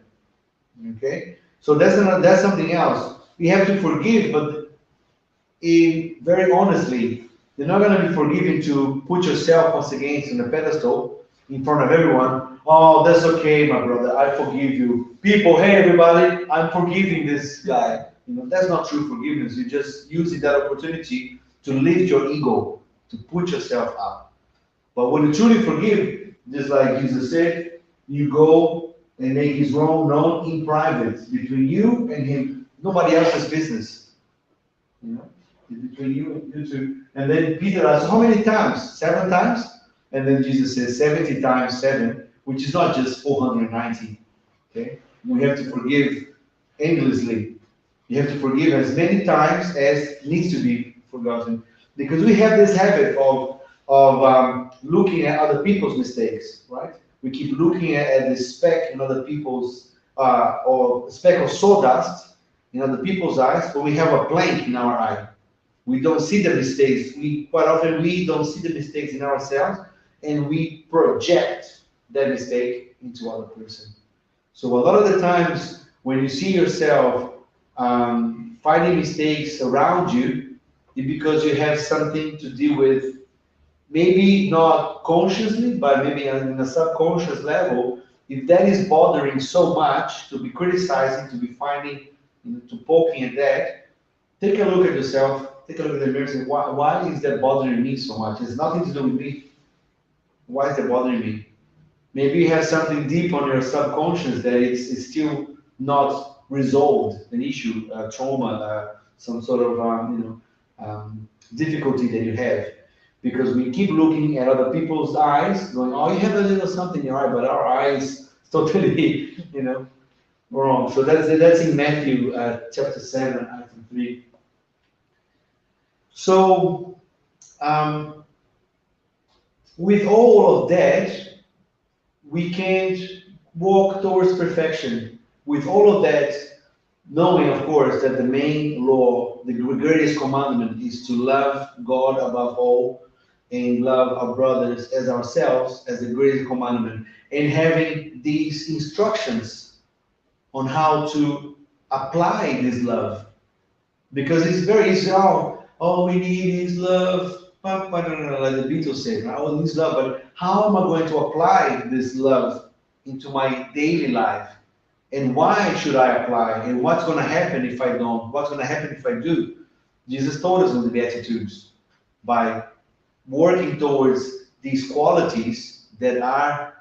Okay? So that's something else. We have to forgive, but very honestly, you're not going to be forgiven to put yourself once again on a pedestal in front of everyone. Oh, that's okay, my brother. I forgive you. People, hey, everybody, I'm forgiving this guy. That's not true forgiveness. You're just using that opportunity to lift your ego, to put yourself up. But when you truly forgive, just like Jesus said, you go and make his wrong known in private between you and him. Nobody else's business. You know, between you two. And then Peter asks, how many times? 7 times? And then Jesus says 70 times 7, which is not just 490. Okay? We have to forgive endlessly. You have to forgive as many times as needs to be forgotten. Because we have this habit of looking at other people's mistakes, right? We keep looking at the speck in other people's, or speck of sawdust in other people's eyes, but we have a plank in our eye. We don't see the mistakes. Quite often we don't see the mistakes in ourselves, and we project that mistake into other person. So a lot of the times when you see yourself finding mistakes around you, it's because you have something to deal with, maybe not consciously, but maybe on a subconscious level. If that is bothering so much, to be criticizing, to be finding, to poking at that, take a look at yourself, take a look at the mirror and say, why is that bothering me so much? It's nothing to do with me. Why is that bothering me? Maybe you have something deep on your subconscious that it's still not resolved, an issue, trauma, some sort of difficulty that you have. Because we keep looking at other people's eyes, going, oh, you have a little something in your eye, but our eyes totally, wrong. So that's in Matthew chapter 7, item 3. So with all of that, we can't walk towards perfection. With all of that, knowing, of course, that the main law, the greatest commandment, is to love God above all and love our brothers as ourselves as the greatest commandment, and having these instructions on how to apply this love. Because it's very easy, all we need is love, like the Beatles say, all this love, but how am I going to apply this love into my daily life? And why should I apply? And what's going to happen if I don't? What's going to happen if I do? Jesus told us in the Beatitudes by working towards these qualities that are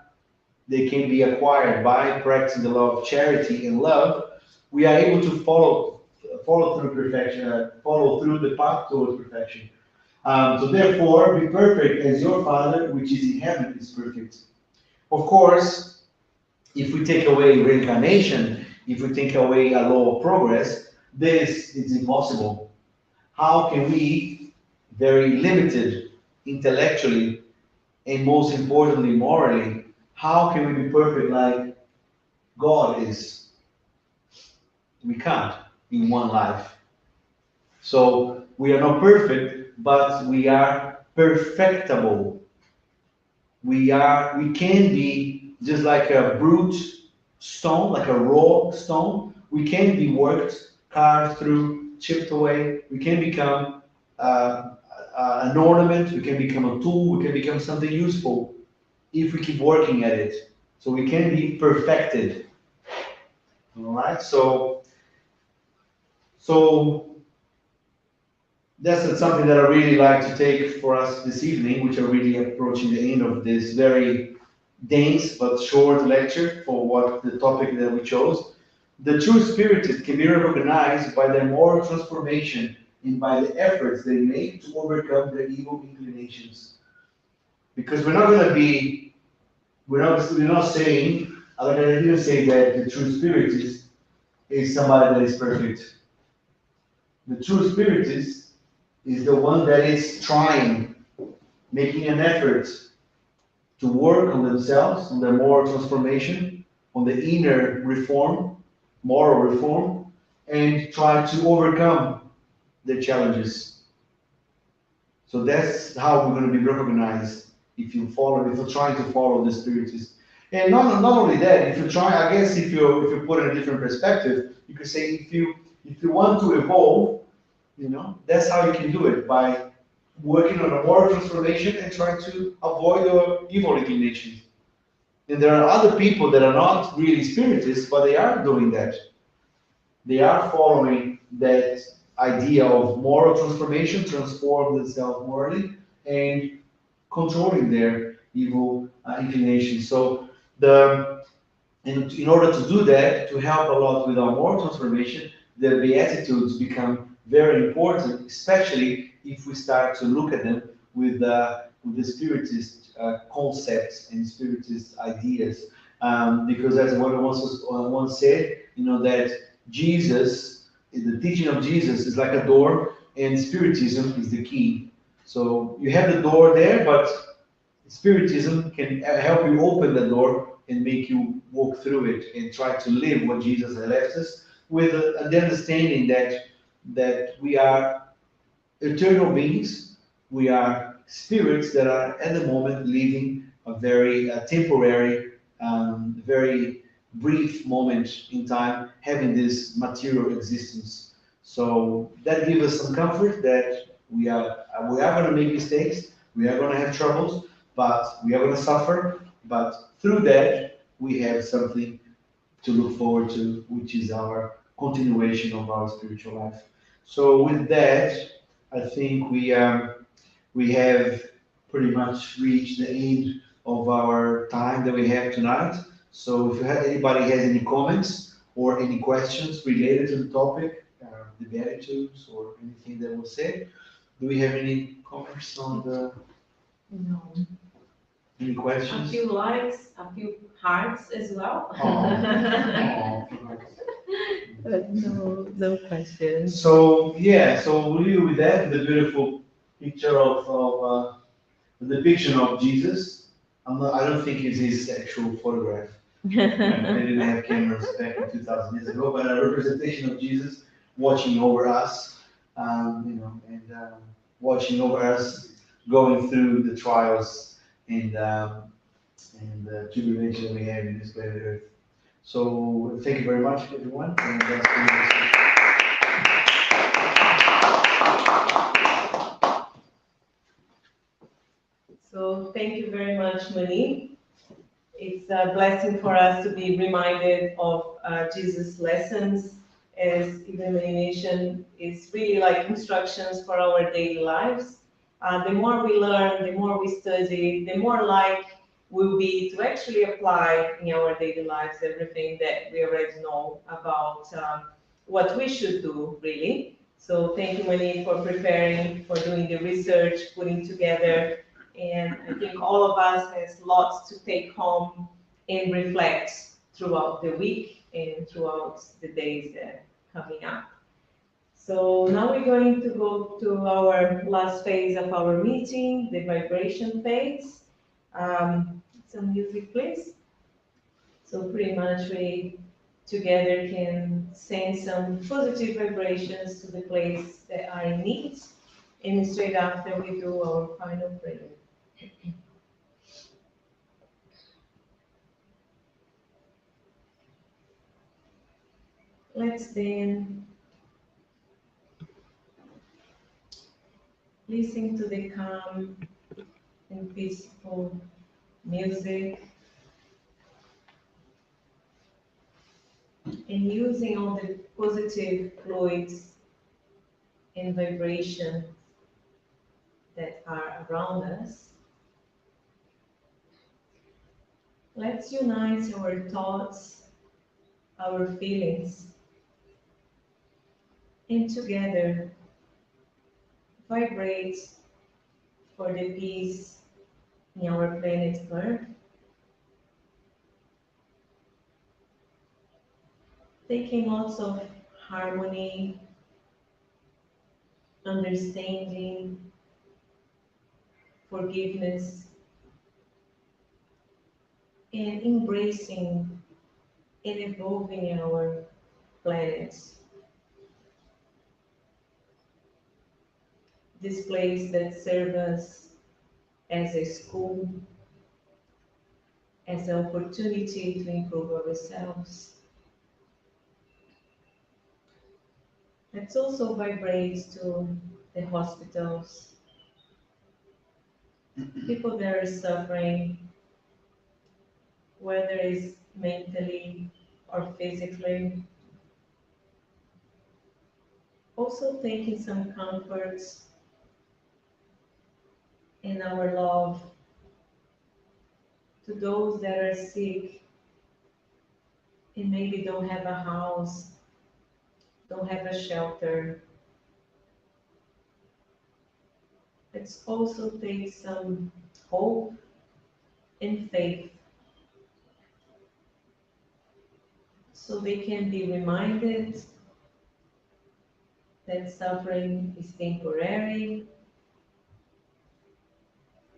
they can be acquired by practicing the law of charity and love. We are able to follow through perfection, follow through the path towards perfection. So therefore, be perfect as your Father, which is in heaven, is perfect. Of course, if we take away reincarnation, if we take away a law of progress, this is impossible. How can we, very limited intellectually and most importantly morally, how can we be perfect like God is? We can't in one life. So we are not perfect, but we are perfectable. We can be just like a brute stone, like a raw stone. We can be worked, carved through, chipped away. We can become an ornament. We can become a tool. We can become something useful if we keep working at it. So we can be perfected. All right. So that's something that I really like to take for us this evening, which are really approaching the end of this very dense but short lecture for what the topic that we chose. The true spiritists can be recognized by their moral transformation and by the efforts they make to overcome their evil inclinations. Because we're not going to be, we're not saying, like I didn't say that the true spiritist is somebody that is perfect. The true spiritist is the one that is trying, making an effort to work on themselves, on their moral transformation, on the inner reform, moral reform, and try to overcome their challenges. So that's how we're going to be recognized if you're trying to follow the Spiritist. And not only that, if you try, I guess if you put it in a different perspective, you could say if you want to evolve, that's how you can do it by working on a moral transformation and trying to avoid your evil inclinations. And there are other people that are not really spiritists, but they are doing that. They are following that idea of moral transformation, transform themselves morally, and controlling their evil inclinations. So in order to do that, to help a lot with our moral transformation, the Beatitudes become very important, especially if we start to look at them with the Spiritist concepts and Spiritist ideas. Because as one once said, that Jesus, the teaching of Jesus is like a door, and Spiritism is the key. So you have the door there, but Spiritism can help you open the door and make you walk through it and try to live what Jesus has left us with the understanding that we are eternal beings. We are spirits that are at the moment living a very temporary, very brief moment in time, having this material existence. So that gives us some comfort that we are going to make mistakes, we are going to have troubles, but we are going to suffer. But through that, we have something to look forward to, which is our continuation of our spiritual life. So with that, I think we have pretty much reached the end of our time that we have tonight. So if anybody has any comments or any questions related to the topic, the Beatitudes or anything that was said, do we have any comments on the, No. any A questions? few likes, a few hearts as well. Oh, But no questions. so yeah, so we'll leave with that, the beautiful picture the depiction of Jesus. I don't think it's his actual photograph. They didn't have cameras back in 2,000 years ago, but a representation of Jesus watching over us, and watching over us going through the trials and the tribulation that we have in this planet Earth. So thank you very much, everyone. And that's pretty much it. So thank you very much, Mani. It's a blessing for us to be reminded of Jesus' lessons, as even meditation is really like instructions for our daily lives. The more we learn, the more we study, the more like we'll be to actually apply in our daily lives everything that we already know about what we should do, really. So thank you, Monique, for preparing, for doing the research, putting together, and I think all of us has lots to take home and reflect throughout the week and throughout the days that are coming up. So now we're going to go to our last phase of our meeting, the vibration phase. Some music, please. So pretty much we together can send some positive vibrations to the place that are in need. And straight after we do our final prayer. Let's then listen to the calm and peaceful music and using all the positive fluids and vibrations that are around us. Let's unite our thoughts, our feelings, and together vibrate for the peace in our planet Earth, taking lots of harmony, understanding, forgiveness, and embracing and evolving our planet. This place that serves us as a school, as an opportunity to improve ourselves. Let's also vibrate to the hospitals, people that are suffering, whether it's mentally or physically. Also taking some comforts in our love to those that are sick and maybe don't have a house, don't have a shelter. Let's also take some hope and faith so they can be reminded that suffering is temporary,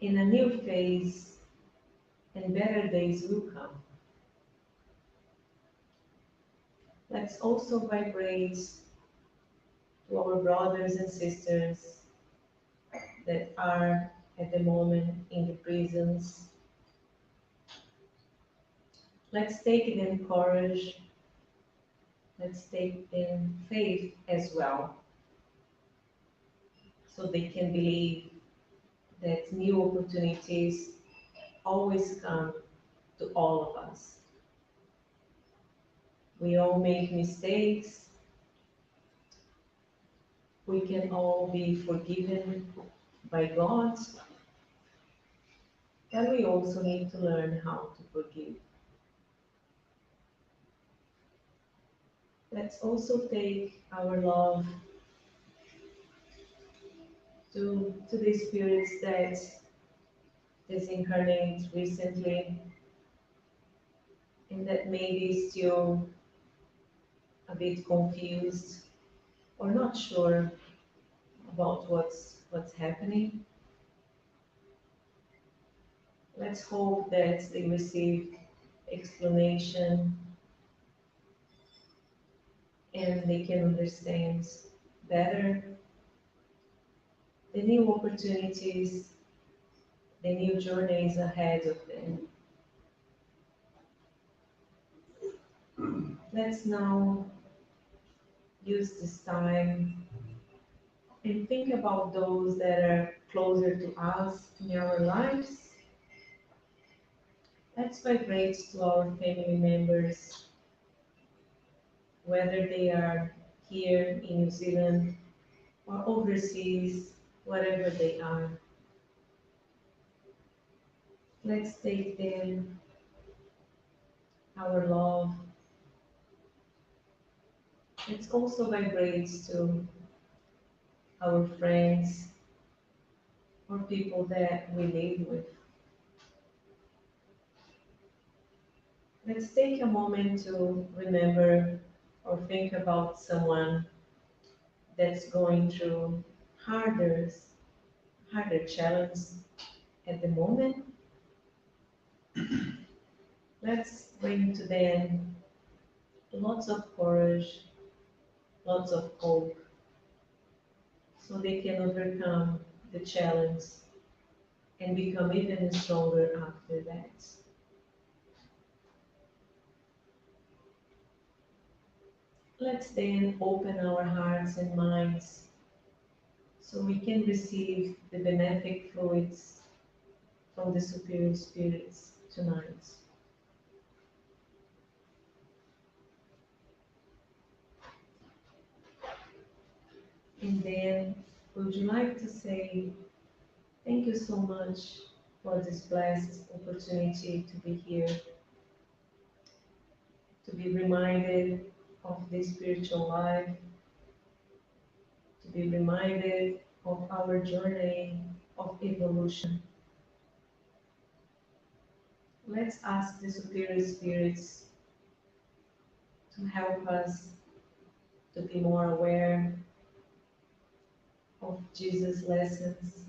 in a new phase and better days will come. Let's also vibrate to our brothers and sisters that are at the moment in the prisons. Let's take them courage, let's take them faith as well, so they can believe that new opportunities always come to all of us. We all make mistakes, we can all be forgiven by God, but we also need to learn how to forgive. Let's also take our love to the spirits that disincarnate recently and that may be still a bit confused or not sure about what's happening. Let's hope that they receive explanation and they can understand better the new opportunities, the new journeys ahead of them. Let's now use this time and think about those that are closer to us in our lives. Let's vibrate to our family members, whether they are here in New Zealand or overseas, wherever they are. Let's take them our love. Let's also vibrate to our friends or people that we live with. Let's take a moment to remember or think about someone that's going through harder, harder challenges at the moment. Let's bring to them lots of courage, lots of hope, so they can overcome the challenge and become even stronger after that. Let's then open our hearts and minds so we can receive the benefic fluids from the superior spirits tonight. And then, would you like to say thank you so much for this blessed opportunity to be here, to be reminded of this spiritual life, to be reminded of our journey of evolution. Let's ask the superior spirits to help us to be more aware of Jesus' lessons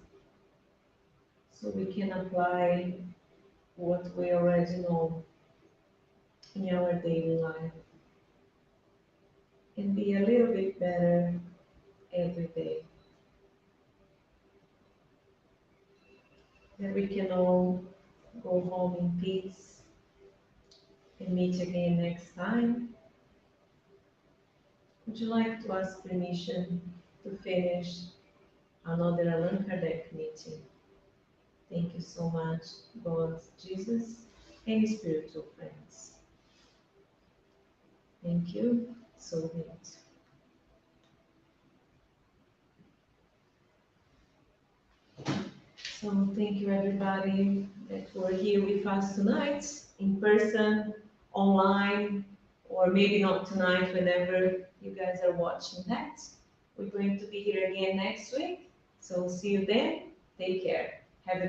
so we can apply what we already know in our daily life and be a little bit better every day. That we can all go home in peace and meet again next time. Would you like to ask permission to finish another Allan Kardec meeting? Thank you so much, God, Jesus, and spiritual friends. Thank you. So much. So thank you everybody that were here with us tonight, in person, online, or maybe not tonight whenever you guys are watching that. We're going to be here again next week. So see you then. Take care.